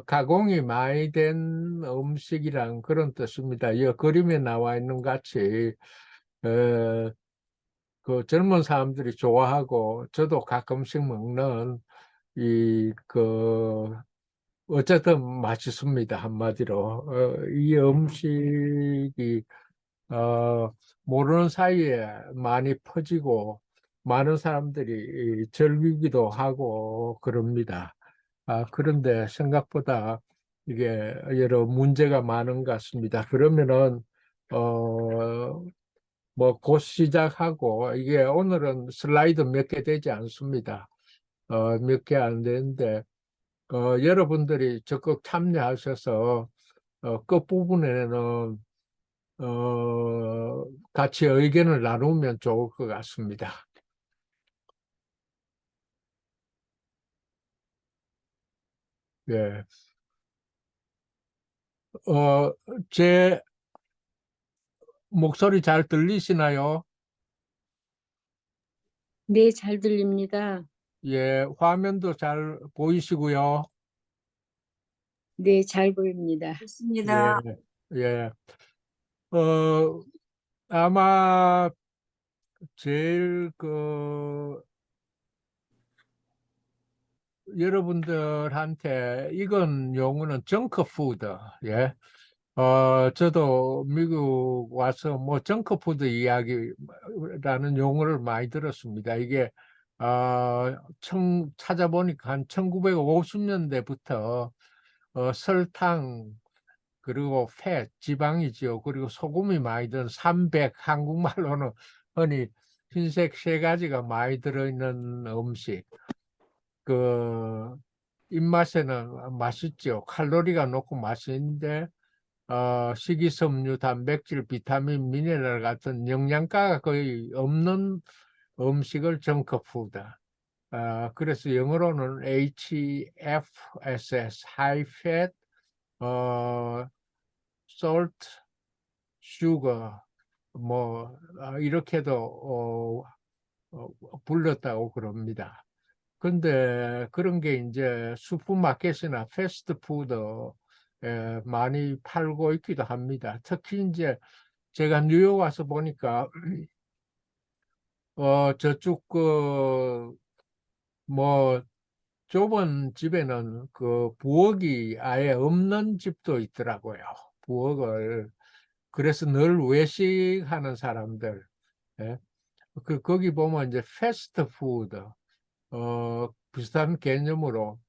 가공이 많이 된 음식이란 그런 뜻입니다. 이 그림에 나와 있는 같이 어, 그 젊은 사람들이 좋아하고 저도 가끔씩 먹는 어쨌든 맛있습니다. 한마디로. 이 음식이 어, 모르는 사이에 많이 퍼지고 많은 사람들이 즐기기도 하고 그럽니다. 그런데 생각보다 이게 여러 문제가 많은 것 같습니다. 그러면은 어, 뭐 곧 시작하고 이게 오늘은 슬라이드 몇 개 되지 않습니다. 몇 개 안 되는데 여러분들이 적극 참여하셔서 끝부분에는 같이 의견을 나누면 좋을 것 같습니다. 예. 어, 제 목소리 잘 들리시나요? 네, 잘 들립니다. 예, 화면도 잘 보이시고요. 네, 잘 보입니다. 예, 좋습니다. 예. 어, 아마 제일 여러분들한테 이건 용어는 정크푸드. 예. 저도 미국 와서 뭐 정크푸드 이야기라는 용어를 많이 들었습니다. 이게 찾아보니까 한 1950년대부터 설탕 그리고 지방이지요. 그리고 소금이 많이 든 삼백, 한국말로는 흔히 흰색 세 가지가 많이 들어있는 음식. 그 입맛에는 맛있죠. 칼로리가 높고 맛있는데 식이섬유, 단백질, 비타민, 미네랄 같은 영양가가 거의 없는 음식을 정크푸드. 그래서 영어로는 HFSS, High Fat, 어, Salt, Sugar, 뭐 이렇게도 불렀다고 그럽니다. 근데 그런 게 이제 슈퍼마켓이나 패스트푸드에 많이 팔고 있기도 합니다. 특히 이제 제가 뉴욕 와서 보니까 저쪽 뭐 좁은 집에는 부엌이 아예 없는 집도 있더라고요. 부엌을. 그래서 늘 외식하는 사람들. 예. 거기 보면 이제 패스트푸드 비슷한 개념으로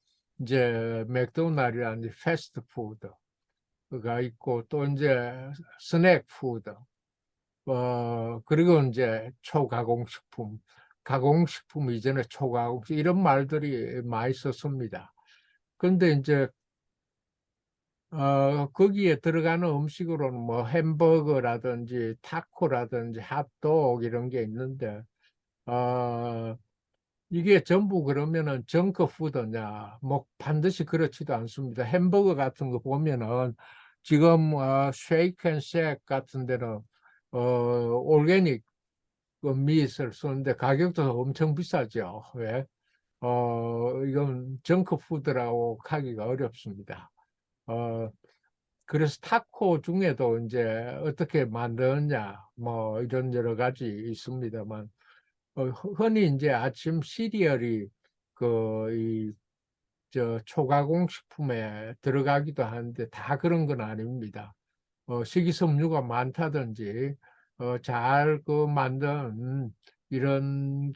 이제 맥도날드라는 패스트푸드가 있고 또 이제 스낵푸드 그리고 이제 초가공식품 가공식품 이전에 초가공식 이런 말들이 많이 썼습니다. 그런데 이제 거기에 들어가는 음식으로는 뭐 햄버거라든지 타코라든지 핫도그 이런 게 있는데 어, 이게 전부 그러면은 정크푸드냐? 뭐 반드시 그렇지도 않습니다. 햄버거 같은 거 보면은 지금 쉐이크 앤 쉑 같은 데는 올게닉 미트를 쓰는데 가격도 엄청 비싸죠. 왜? 이건 정크푸드라고 하기가 어렵습니다. 어, 그래서 타코 중에도 이제 어떻게 만드느냐 뭐 이런 여러 가지 있습니다만 흔히 이제 아침 시리얼이 초가공 식품에 들어가기도 하는데 다 그런 건 아닙니다. 식이섬유가 많다든지 잘 만든 이런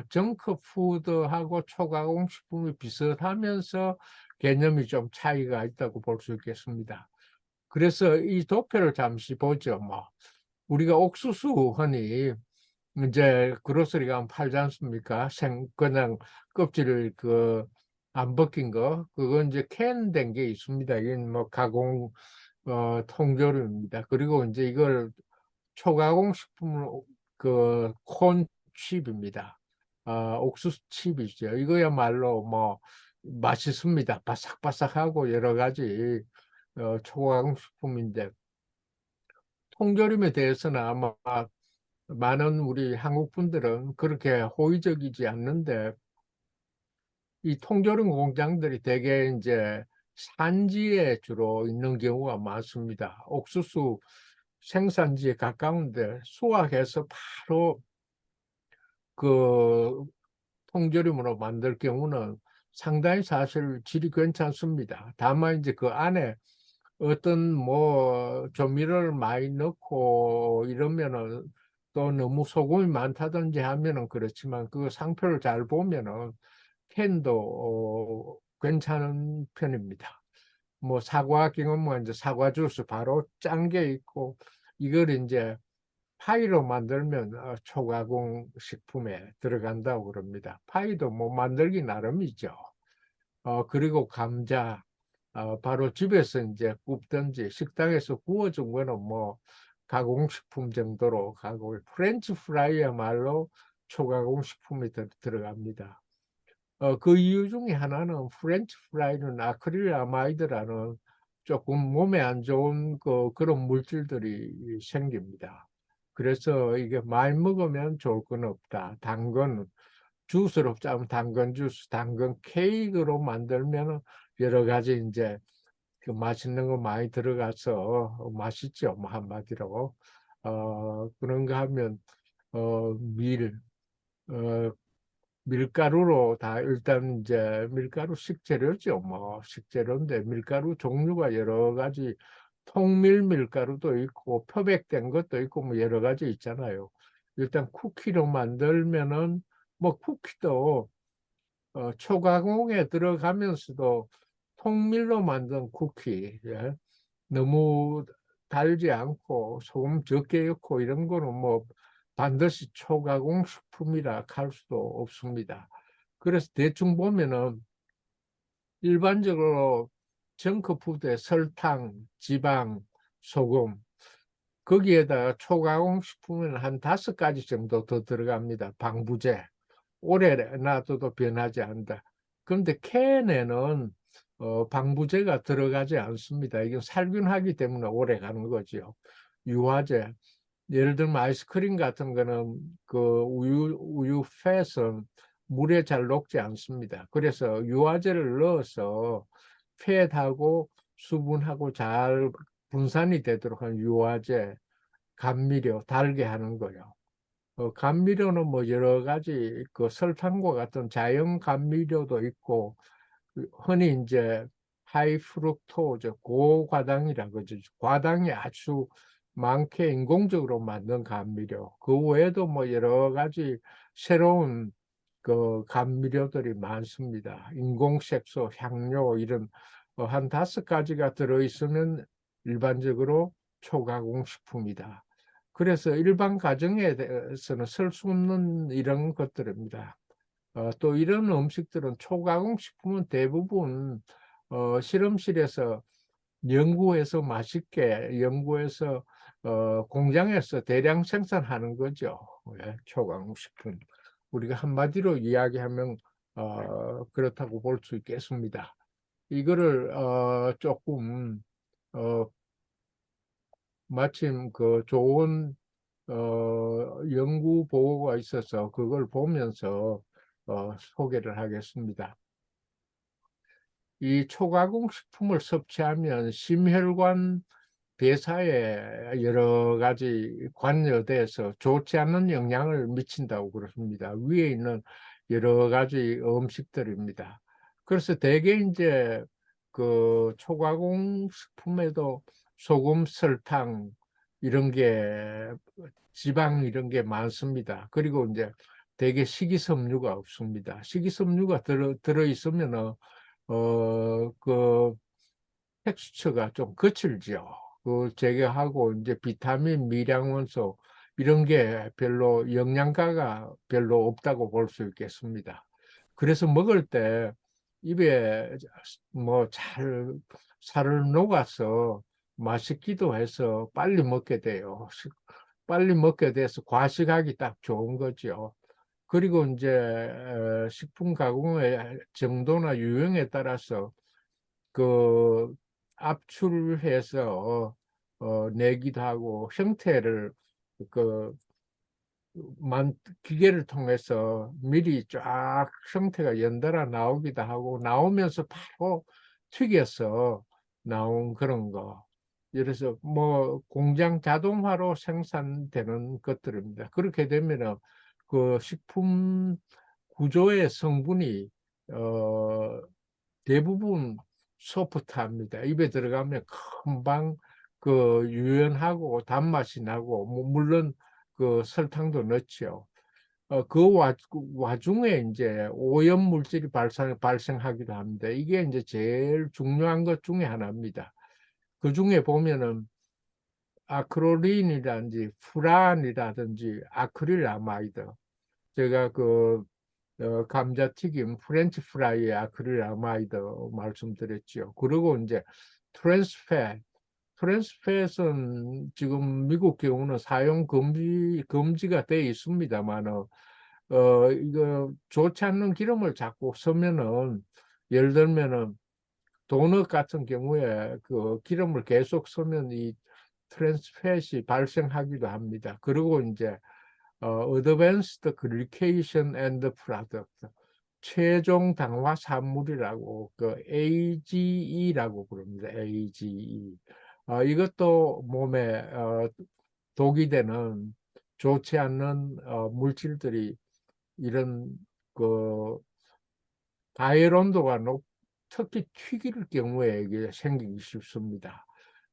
정크푸드하고 초가공 식품이 비슷하면서 개념이 좀 차이가 있다고 볼 수 있겠습니다. 그래서 이 도표를 잠시 보죠. 뭐 우리가 옥수수 흔히 이제 그로서리 가면 팔지 않습니까? 그냥 껍질을 안 벗긴 거 그건 이제 캔 된 게 있습니다. 이건 뭐 가공 통조림입니다. 그리고 이제 이걸 초가공 식품으로 콘칩입니다. 옥수수 칩이죠. 이거야말로 뭐 맛있습니다. 바삭바삭하고 여러 가지 초가공 식품인데 통조림에 대해서는 아마 많은 우리 한국 분들은 그렇게 호의적이지 않는데 이 통조림 공장들이 대개 이제 산지에 주로 있는 경우가 많습니다. 옥수수 생산지에 가까운데 수확해서 바로 그 통조림으로 만들 경우는 상당히 사실 질이 괜찮습니다. 다만 이제 그 안에 어떤 뭐 조미료를 많이 넣고 이러면은 또 너무 소금이 많다든지 하면은 그렇지만 그 상표를 잘 보면은 캔도 괜찮은 편입니다. 뭐 사과 경우는 이제 사과 주스 바로 짠 게 있고 이걸 이제 파이로 만들면 초가공 식품에 들어간다고 그럽니다. 파이도 뭐 만들기 나름이죠. 그리고 감자, 바로 집에서 이제 굽든지 식당에서 구워준 거는 뭐 가공식품 정도로 가고, 프렌치 프라이야말로 초가공식품이 들어갑니다. 그 이유 중에 하나는 프렌치 프라이는 아크릴아마이드라는 조금 몸에 안 좋은 그런 물질들이 생깁니다. 그래서 이게 많이 먹으면 좋을 건 없다. 당근, 주스로 짜면 당근 주스, 당근 케이크로 만들면 여러 가지 이제 그 맛있는 거 많이 들어가서 맛있죠. 뭐 한마디로. 그런가 하면, 밀, 어, 밀가루로 다 일단 이제 밀가루 식재료죠. 뭐 식재료인데 밀가루 종류가 여러 가지 통밀 밀가루도 있고 표백된 것도 있고 뭐 여러 가지 있잖아요. 일단 쿠키로 만들면은 뭐 쿠키도 초가공에 들어가면서도 통밀로 만든 쿠키, 예? 너무 달지 않고 소금 적게 넣고 이런 거는 뭐 반드시 초가공 식품이라 할 수도 없습니다. 그래서 대충 보면은 일반적으로 정크푸드에 설탕, 지방, 소금, 거기에다가 초가공 식품은 한 5가지 정도 더 들어갑니다. 방부제. 오래 놔둬도 변하지 않는다. 그런데 캔에는 방부제가 들어가지 않습니다. 이게 살균하기 때문에 오래 가는 거죠. 유화제. 예를 들면 아이스크림 같은 거는 그 우유 팻은 물에 잘 녹지 않습니다. 그래서 유화제를 넣어서 팻하고 수분하고 잘 분산이 되도록 하는 유화제, 감미료, 달게 하는 거요. 감미료는 뭐 여러 가지 그 설탕과 같은 자연 감미료도 있고 흔히 이제 하이 프룩토즈 고과당이라 그러죠. 과당이 아주 많게 인공적으로 만든 감미료. 그 외에도 뭐 여러 가지 새로운 그 감미료들이 많습니다. 인공색소, 향료 이런 한 5가지가 들어있으면 일반적으로 초가공 식품이다. 그래서 일반 가정에서는 쓸 수 없는 이런 것들입니다. 또 이런 음식들은 초가공 식품은 대부분 실험실에서 연구해서 맛있게 연구해서 공장에서 대량 생산하는 거죠. 예, 초가공 식품. 우리가 한마디로 이야기하면 그렇다고 볼 수 있겠습니다. 이거를 조금 어, 마침 그 좋은 연구 보고가 있어서 그걸 보면서 소개를 하겠습니다. 이 초가공 식품을 섭취하면 심혈관 대사에 여러 가지 관여돼서 좋지 않은 영향을 미친다고 그렇습니다. 위에 있는 여러 가지 음식들입니다. 그래서 대개 이제 그 초가공 식품에도 소금, 설탕 이런 게 지방 이런 게 많습니다. 그리고 이제 대개 식이섬유가 없습니다. 식이섬유가 들어 있으면은 그 텍스처가 좀 거칠죠. 그 제거하고 이제 비타민, 미량원소 이런 게 별로 영양가가 별로 없다고 볼 수 있겠습니다. 그래서 먹을 때 입에 뭐 잘 살을 녹아서 맛있기도 해서 빨리 먹게 돼요. 빨리 먹게 돼서 과식하기 딱 좋은 거죠. 그리고 이제 식품 가공의 정도나 유형에 따라서 그 압출해서 내기도 하고 형태를 그 기계를 통해서 미리 쫙 형태가 연달아 나오기도 하고 나오면서 바로 튀겨서 나온 그런 거. 그래서 뭐 공장 자동화로 생산되는 것들입니다. 그렇게 되면은 그 식품 구조의 성분이 어 대부분 소프트합니다. 입에 들어가면 금방 그 유연하고 단맛이 나고 물론 그 설탕도 넣죠. 그 와중에 이제 오염 물질이 발생하기도 합니다. 이게 이제 제일 중요한 것 중에 하나입니다. 그 중에 보면은 아크릴린이라든지 프란이라든지 아크릴아마이드, 제가 그 감자튀김 프렌치 프라이에 아크릴아마이드 말씀드렸죠. 그리고 이제 트랜스팻, 트랜스팻은 지금 미국 경우는 사용 금지가 돼 있습니다만, 이거 좋지 않는 기름을 자꾸 쓰면은, 예를 들면은 도넛 같은 경우에 그 기름을 계속 쓰면 이 트랜스팻이 발생하기도 합니다. 그리고 이제 Advanced Glycation End Product, 최종 당화 산물이라고 그 AGE라고 부릅니다. AGE. 이것도 몸에 독이 되는 좋지 않는 물질들이 이런 그 가열 온도가 특히 튀길 경우에 이게 생기기 쉽습니다.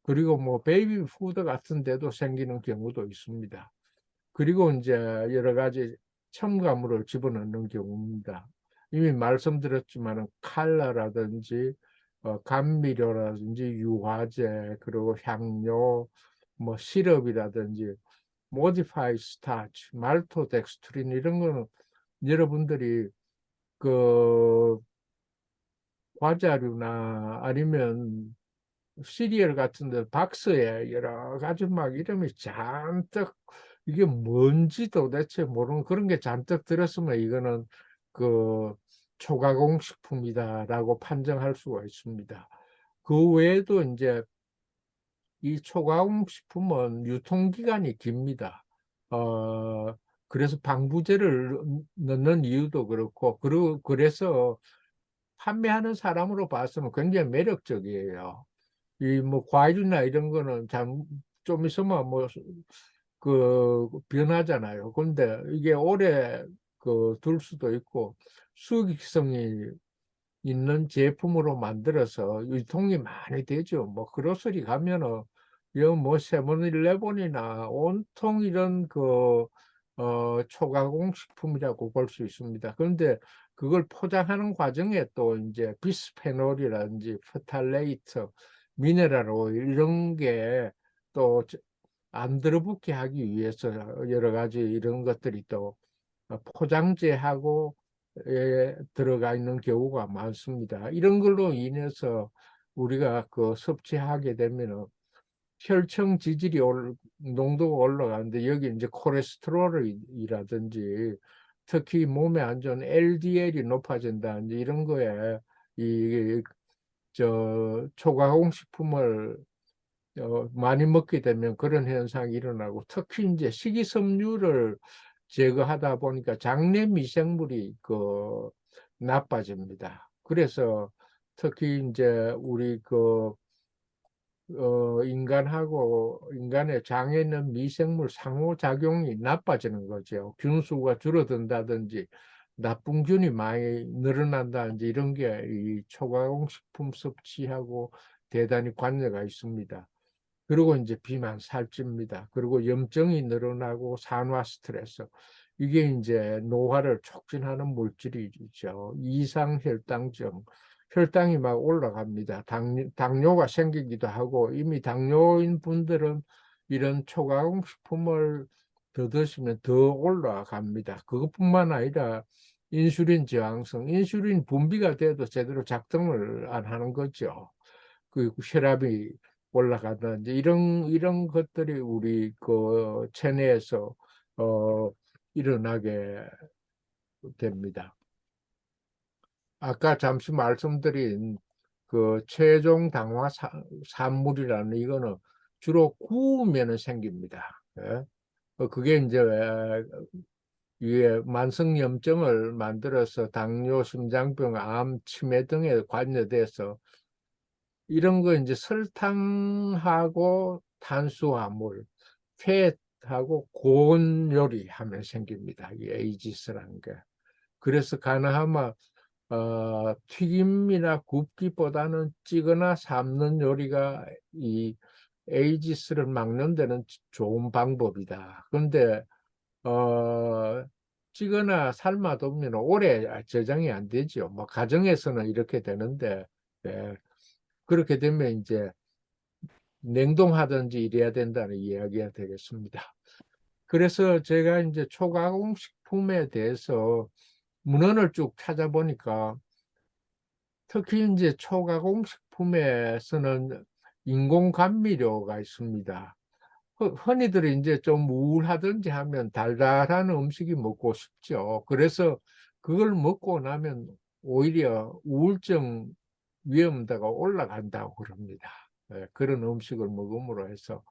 그리고 뭐 베이비 푸드 같은 데도 생기는 경우도 있습니다. 그리고 이제 여러 가지 첨가물을 집어넣는 경우입니다. 이미 말씀드렸지만 칼라라든지 감미료라든지 유화제, 그리고 향료, 뭐 시럽이라든지 모디파이 스타치, 말토덱스트린, 이런 거는 여러분들이 그 과자류나 아니면 시리얼 같은 데 박스에 여러 가지 막 이름이 잔뜩, 이게 뭔지 도대체 모르는 그런 게 잔뜩 들었으면 이거는 그 초가공 식품이다라고 판정할 수가 있습니다. 그 외에도 이제 이 초가공 식품은 유통기간이 깁니다. 그래서 방부제를 넣는 이유도 그렇고, 그리고 그래서 판매하는 사람으로 봐서는 굉장히 매력적이에요. 이 뭐 과일이나 이런 거는 좀 있으면 뭐 그 변하잖아요. 근데 이게 오래 그 둘 수도 있고 수익성이 있는 제품으로 만들어서 유통이 많이 되죠. 뭐 그로서리 가면은 여뭐 세븐일레븐이나 온통 이런 그 초가공 식품이라고 볼 수 있습니다. 그런데 그걸 포장하는 과정에 또 이제 비스페놀이라든지 프탈레이트, 미네랄 오일 이런 게 또 안 들어붙게 하기 위해서 여러 가지 이런 것들이 또 포장재하고 들어가 있는 경우가 많습니다. 이런 걸로 인해서 우리가 그 섭취하게 되면 혈청 지질이 농도가 올라가는데, 여기 이제 콜레스테롤이라든지 특히 몸에 안 좋은 LDL이 높아진다든지 이런 거에 이 초가공 식품을 많이 먹게 되면 그런 현상이 일어나고, 특히 이제 식이섬유를 제거하다 보니까 장내 미생물이 나빠집니다. 그래서 특히 이제 우리 인간하고 인간의 장에 있는 미생물 상호작용이 나빠지는 거죠. 균수가 줄어든다든지 나쁜 균이 많이 늘어난다든지 이런 게 이 초가공식품 섭취하고 대단히 관계가 있습니다. 그리고 이제 비만, 살찝니다. 그리고 염증이 늘어나고 산화 스트레스. 이게 이제 노화를 촉진하는 물질이죠. 이상혈당증. 혈당이 막 올라갑니다. 당뇨가 생기기도 하고, 이미 당뇨인 분들은 이런 초가공 식품을 더 드시면 더 올라갑니다. 그것뿐만 아니라 인슐린 저항성, 인슐린 분비가 돼도 제대로 작동을 안 하는 거죠. 그 혈압이 올라가든지 이런 것들이 우리 그 체내에서 어, 일어나게 됩니다. 아까 잠시 말씀드린 그 최종 당화 산물이라는 이거는 주로 구우면 생깁니다. 예? 그게 이제 이게 만성염증을 만들어서 당뇨, 심장병, 암, 치매 등에 관여돼서 이런 거 이제 설탕하고 탄수화물, 팻하고 고온 요리하면 생깁니다. 이 에이지스라는 게. 그래서 가능하면 튀김이나 굽기보다는 찌거나 삶는 요리가 이 에이지스를 막는 데는 좋은 방법이다. 그런데 찌거나 삶아두면 오래 저장이 안 되죠. 뭐 가정에서는 이렇게 되는데 예, 그렇게 되면 이제 냉동하든지 이래야 된다는 이야기가 되겠습니다. 그래서 제가 이제 초가공식품에 대해서 문헌을 쭉 찾아보니까 특히 이제 초가공식품에서는 인공 감미료가 있습니다. 흔히들 이제 좀 우울하든지 하면 달달한 음식이 먹고 싶죠. 그래서 그걸 먹고 나면 오히려 우울증 위험도가 올라간다고 그럽니다. 그런 음식을 먹음으로 해서.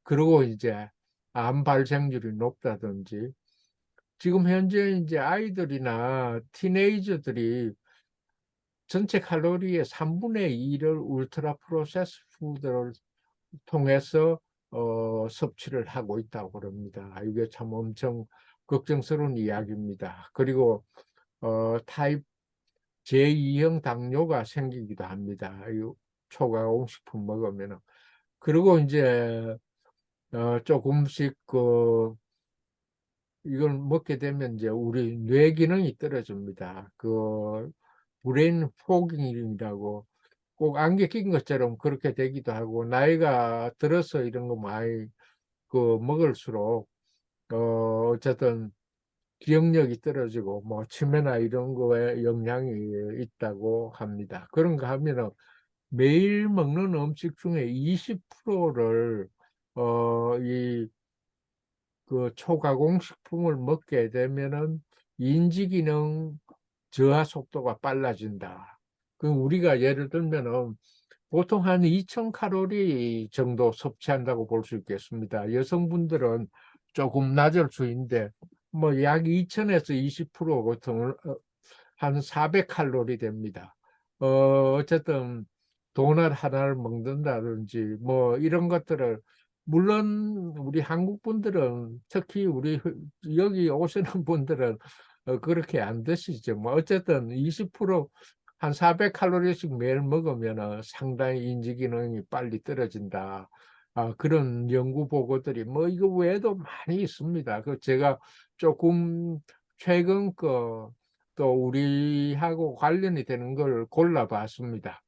그리고 이제 암 발생률이 높다든지 지금 현재 이제 아이들이나 티네이저들이 전체 칼로리의 3분의 2를 울트라 프로세스 푸드를 통해서 섭취를 하고 있다고 그럽니다. 이게 참 엄청 걱정스러운 이야기입니다. 그리고 타입 제2형 당뇨가 생기기도 합니다. 이 초가공식품 먹으면. 그리고 이제 조금씩 이걸 먹게 되면 이제 우리 뇌 기능이 떨어집니다. 브레인 포깅이라고 꼭 안개 낀 것처럼 그렇게 되기도 하고 나이가 들어서 이런 거 많이 먹을수록 어쨌든 기억력이 떨어지고 뭐 치매나 이런 거에 영향이 있다고 합니다. 그런가 하면은 매일 먹는 음식 중에 20%를 이 초가공 식품을 먹게 되면은 인지기능 저하 속도가 빨라진다. 우리가 예를 들면은 보통 한 2000칼로리 정도 섭취한다고 볼 수 있겠습니다. 여성분들은 조금 낮을 수 있는데 뭐 약 2000에서 20% 보통 한 400칼로리 됩니다. 어쨌든 도넛 하나를 먹는다든지 뭐 이런 것들을 물론 우리 한국 분들은 특히 우리 여기 오시는 분들은 그렇게 안 드시죠. 뭐 어쨌든 20%한 400칼로리씩 매일 먹으면 상당히 인지 기능이 빨리 떨어진다. 그런 연구 보고들이 뭐 이거 외에도 많이 있습니다. 제가 조금 최근 또 우리하고 관련이 되는 걸 골라봤습니다.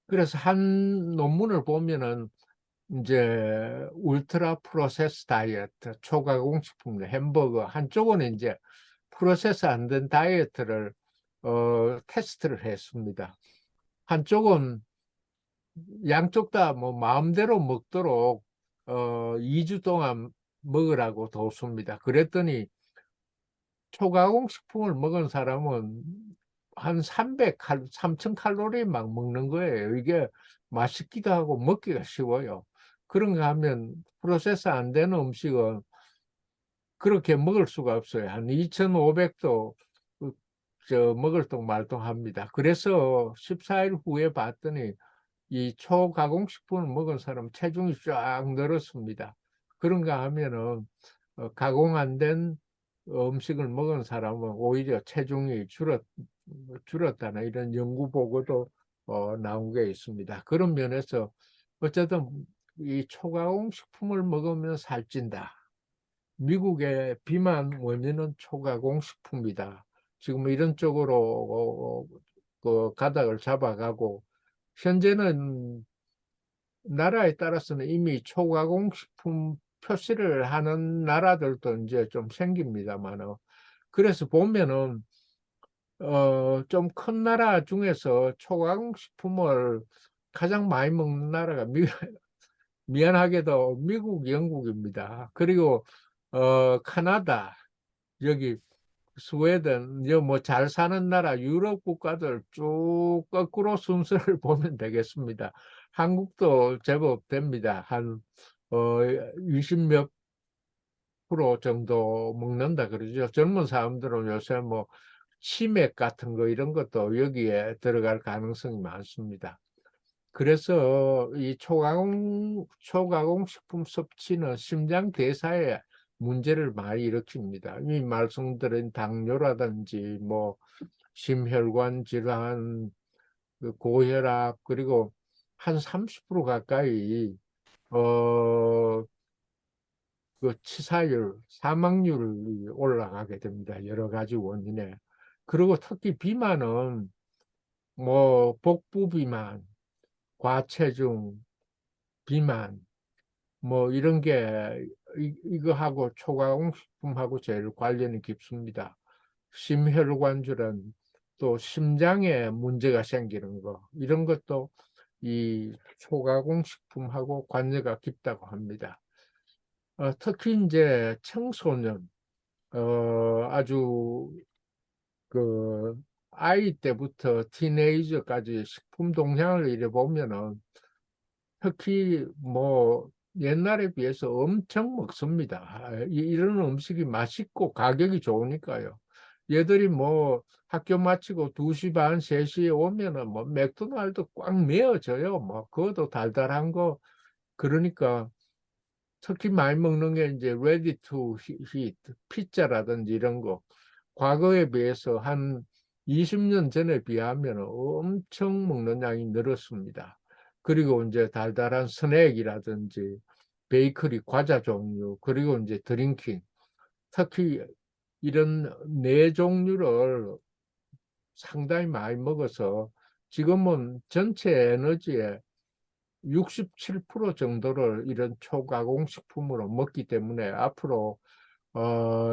그래서 한 논문을 보면은 이제 울트라 프로세스 다이어트, 초가공식품, 햄버거 한쪽은 이제 프로세스 안 된 다이어트를 테스트를 했습니다. 한쪽은 양쪽 다 뭐 마음대로 먹도록 2주 동안 먹으라고 뒀습니다. 그랬더니 초가공식품을 먹은 사람은 한 3000칼로리 막 먹는 거예요. 이게 맛있기도 하고 먹기가 쉬워요. 그런가 하면 프로세스 안 되는 음식은 그렇게 먹을 수가 없어요. 한 2500도 먹을 동 말동합니다. 그래서 14일 후에 봤더니 이 초가공식품을 먹은 사람 체중이 쫙 늘었습니다. 그런가 하면은 가공 안 된 음식을 먹은 사람은 오히려 체중이 줄었다는 이런 연구 보고도 나온 게 있습니다. 그런 면에서 어쨌든 이 초가공 식품을 먹으면 살찐다. 미국의 비만 원인은 초가공 식품이다. 지금 이런 쪽으로 가닥을 잡아가고 현재는 나라에 따라서는 이미 초가공식품 표시를 하는 나라들도 이제 좀 생깁니다만, 그래서 보면은, 좀 큰 나라 중에서 초가공식품을 가장 많이 먹는 나라가 미안하게도 미국, 영국입니다. 그리고, 캐나다, 여기 스웨덴, 뭐 잘 사는 나라 유럽 국가들 쭉 거꾸로 순서를 보면 되겠습니다. 한국도 제법 됩니다. 한 20몇 10% 정도 먹는다 그러죠. 젊은 사람들은 요새 뭐 치맥 같은 거 이런 것도 여기에 들어갈 가능성이 많습니다. 그래서 이 초가공 식품 섭취는 심장 대사에 문제를 많이 일으킵니다. 이 말씀드린 당뇨라든지 뭐 심혈관 질환, 그 고혈압, 그리고 한 30% 가까이 그 치사율, 사망률이 올라가게 됩니다. 여러 가지 원인에. 그리고 특히 비만은 뭐 복부 비만, 과체중, 비만 뭐 이런 게 이거하고 초가공식품하고 제일 관련이 깊습니다. 심혈관 질환, 또 심장에 문제가 생기는 거 이런 것도 이 초가공식품하고 관계가 깊다고 합니다. 특히 이제 청소년, 아주 그 아이 때부터 티네이저까지 식품 동향을 이래 보면은 특히 뭐 옛날에 비해서 엄청 먹습니다. 이런 음식이 맛있고 가격이 좋으니까요. 얘들이 뭐 학교 마치고 2시 반, 3시에 오면은 뭐 맥도날드 꽉 메워져요. 뭐 그것도 달달한 거. 그러니까 특히 많이 먹는 게 이제 ready to eat, 피자라든지 이런 거. 과거에 비해서 한 20년 전에 비하면 엄청 먹는 양이 늘었습니다. 그리고 이제 달달한 스낵이라든지 베이커리 과자 종류, 그리고 이제 드링킹. 특히 이런 네 종류를 상당히 많이 먹어서 지금은 전체 에너지의 67% 정도를 이런 초가공식품으로 먹기 때문에 앞으로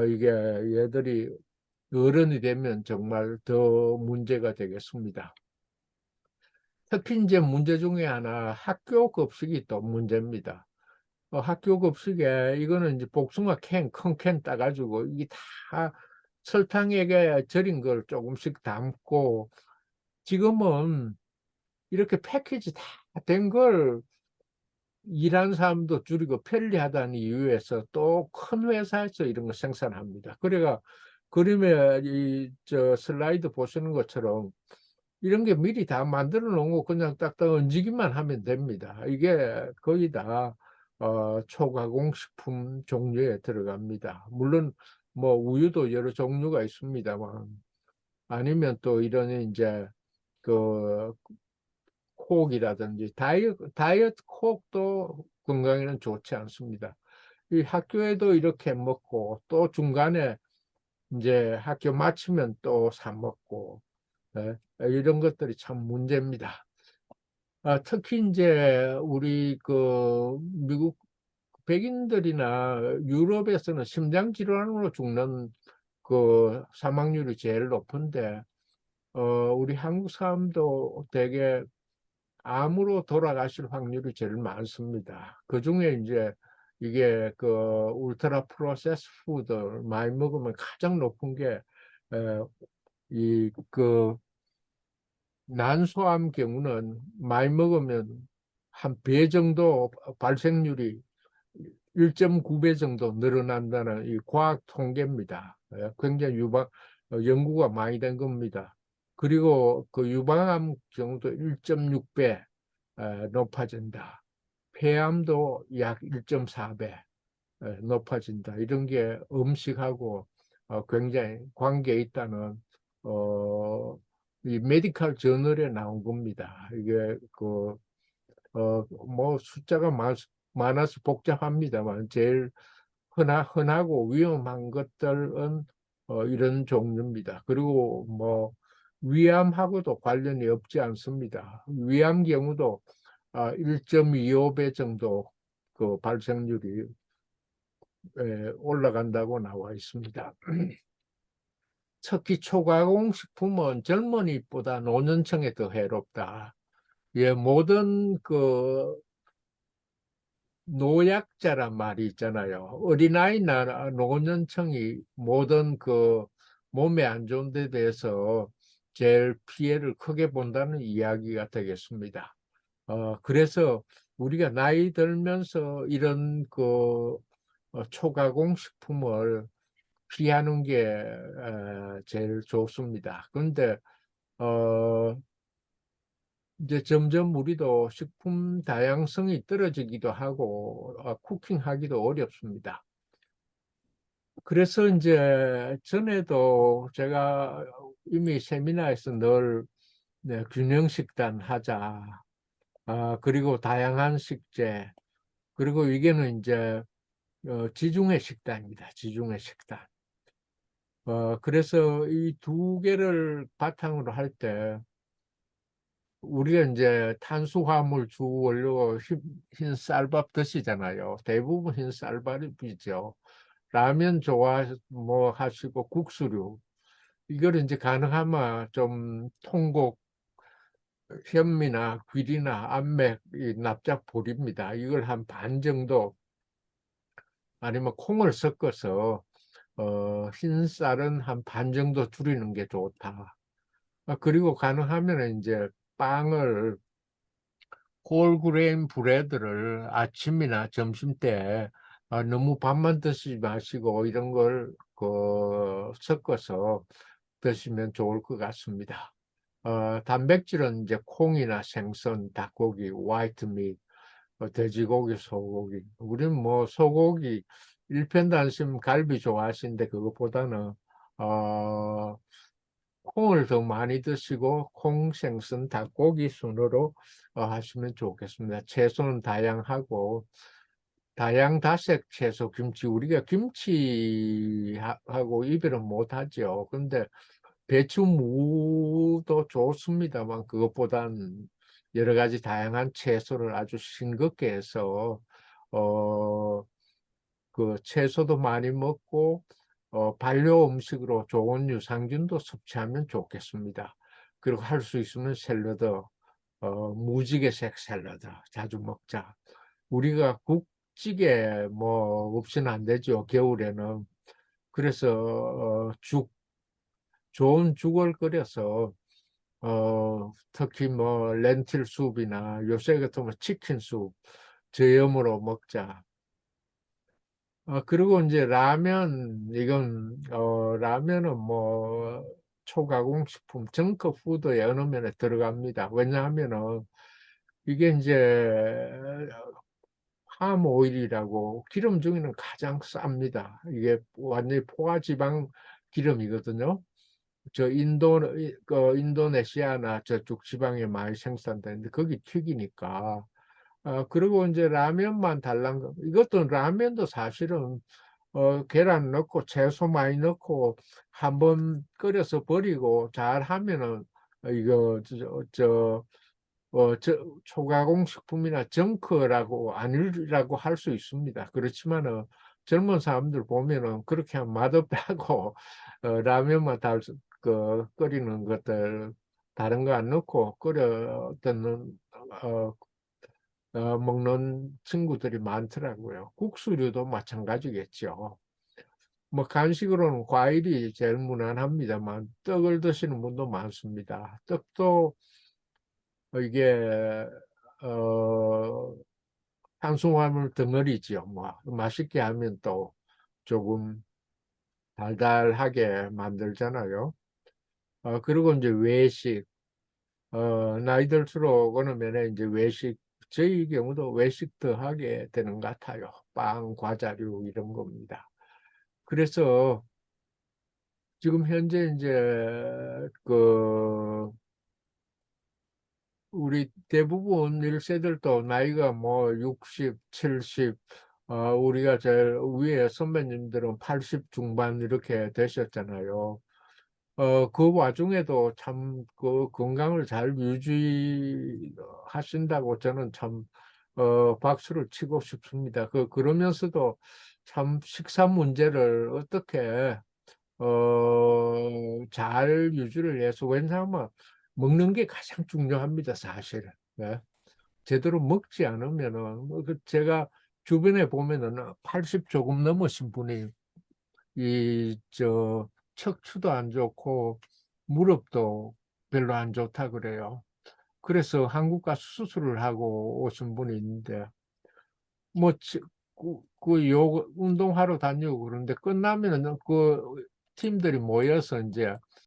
이게 얘들이 어른이 되면 정말 더 문제가 되겠습니다. 특히 이제 문제 중에 하나 학교 급식이 또 문제입니다. 학교 급식에 이거는 이제 복숭아 큰 캔 따가지고 이게 다 설탕에 절인 걸 조금씩 담고 지금은 이렇게 패키지 다 된 걸 일하는 사람도 줄이고 편리하다는 이유에서 또 큰 회사에서 이런 거 생산합니다. 그래가 그림에 저 슬라이드 보시는 것처럼 이런 게 미리 다 만들어 놓고 그냥 딱딱 얹기만 하면 됩니다. 이게 거의 다 초가공 식품 종류에 들어갑니다. 물론 뭐 우유도 여러 종류가 있습니다만 아니면 또 이런 이제 그 콕이라든지 다이어트 콕도 건강에는 좋지 않습니다. 이 학교에도 이렇게 먹고 또 중간에 이제 학교 마치면 또 사 먹고 이런 것들이 참 문제입니다. 특히 이제 우리 그 미국 백인들이나 유럽에서는 심장 질환으로 죽는 그 사망률이 제일 높은데 우리 한국 사람도 되게 암으로 돌아가실 확률이 제일 많습니다. 그 중에 이제 이게 그 울트라 프로세스 푸드 많이 먹으면 가장 높은 게 이 그 난소암 경우는 많이 먹으면 한 배 정도 발생률이 1.9배 정도 늘어난다는 이 과학 통계입니다. 굉장히 연구가 많이 된 겁니다. 그리고 그 유방암 경우도 1.6배 높아진다. 폐암도 약 1.4배 높아진다. 이런 게 음식하고 굉장히 관계 있다는 이 메디컬 저널에 나온 겁니다. 이게 뭐 숫자가 많아서 복잡합니다만 제일 흔하고 위험한 것들은 이런 종류입니다. 그리고 뭐 위암하고도 관련이 없지 않습니다. 위암 경우도 1.25배 정도 그 발생률이 올라간다고 나와 있습니다. 특히 초가공식품은 젊은이보다 노년층에 더 해롭다. 예, 모든 그 노약자란 말이 있잖아요. 어린아이나 노년층이 모든 그 몸에 안 좋은 데 대해서 제일 피해를 크게 본다는 이야기가 되겠습니다. 그래서 우리가 나이 들면서 이런 그 초가공 식품을 피하는 게 제일 좋습니다. 그런데 이제 점점 우리도 식품 다양성이 떨어지기도 하고 쿠킹하기도 어렵습니다. 그래서 이제 전에도 제가 이미 세미나에서 늘 네, 균형 식단 하자. 그리고 다양한 식재. 그리고 이게는 이제 지중해 식단입니다. 지중해 식단. 그래서 이 두 개를 바탕으로 할 때 우리가 이제 탄수화물 주 원료 흰 쌀밥 드시잖아요. 대부분 흰 쌀밥이죠. 라면 좋아 뭐 하시고 국수류 이걸 이제 가능하면 좀 통곡 현미나 귀리나 암맥 이 납작볼입니다. 이걸 한 반 정도 아니면 콩을 섞어서 흰쌀은 한 반 정도 줄이는 게 좋다. 그리고 가능하면 이제 빵을 홀그레인 브레드를 아침이나 점심 때 너무 밥만 드시지 마시고 이런 걸 섞어서 드시면 좋을 것 같습니다. 단백질은 이제 콩이나 생선, 닭고기, 화이트밋, 돼지고기, 소고기. 우리는 뭐 소고기 일편단심 갈비 좋아하시는데 그것보다는 어, 콩을 더 많이 드시고 콩, 생선, 닭고기 순으로 하시면 좋겠습니다. 채소는 다양하고 다양다색 채소, 김치 우리가 김치하고 이별은 못하죠. 근데 배추, 무도 좋습니다만 그것보다는 여러 가지 다양한 채소를 아주 싱겁게 해서 어, 그 채소도 많이 먹고 발효 음식으로 좋은 유산균도 섭취하면 좋겠습니다. 그리고 할 수 있으면 샐러드, 무지개색 샐러드 자주 먹자. 우리가 국찌개 뭐 없이는 안 되죠. 겨울에는. 그래서 좋은 죽을 끓여서 특히 뭐 렌틸 수프나 요새 같으면 치킨 수프 저염으로 먹자. 그리고 이제 라면, 이건, 라면은 뭐, 초가공식품, 정크푸드에 어느 면에 들어갑니다. 왜냐하면은, 이게 이제, 팜 오일이라고 기름 중에는 가장 쌉니다. 이게 완전히 포화지방 기름이거든요. 인도네시아나 저쪽 지방에 많이 생산되는데, 거기 튀기니까. 그리고 이제 라면만 달란 거. 이것도 라면도 사실은 계란 넣고 채소 많이 넣고 한번 끓여서 버리고 잘 하면은 이거 초가공 식품이나 정크라고 아니라고 할 수 있습니다. 그렇지만은 젊은 사람들 보면은 그렇게 하면 맛없다고 라면만 끓이는 것들 다른 거 안 넣고 끓여 듣는 어, 먹는 친구들이 많더라고요. 국수류도 마찬가지겠죠. 뭐 간식으로는 과일이 제일 무난합니다만 떡을 드시는 분도 많습니다. 떡도 이게 어, 탄수화물 덩어리지요. 뭐 맛있게 하면 또 조금 달달하게 만들잖아요. 그리고 이제 외식 나이 들수록 어느 면에 이제 외식 저희 경우도 외식 더 하게 되는 것 같아요. 빵, 과자류 이런 겁니다. 그래서 지금 현재 이제 그 우리 대부분 1세들도 나이가 뭐 60, 70, 우리가 제일 위에 선배님들은 80 중반 이렇게 되셨잖아요. 그 와중에도 참 그 건강을 잘 유지하신다고 저는 참 박수를 치고 싶습니다. 그러면서도 참 식사 문제를 어떻게 잘 유지를 해서 왜냐하면 먹는 게 가장 중요합니다, 사실은. 예. 제대로 먹지 않으면은 제가 주변에 보면은 80 조금 넘으신 분이 이 척추도 안 좋고 무릎도 별로 안 좋다 그래요. 그래서 한국 가서 수술을 하고 오신 분이 있는데 뭐 운동하러 다니고 그러는데 끝나면은 그 팀들이 모여서 이제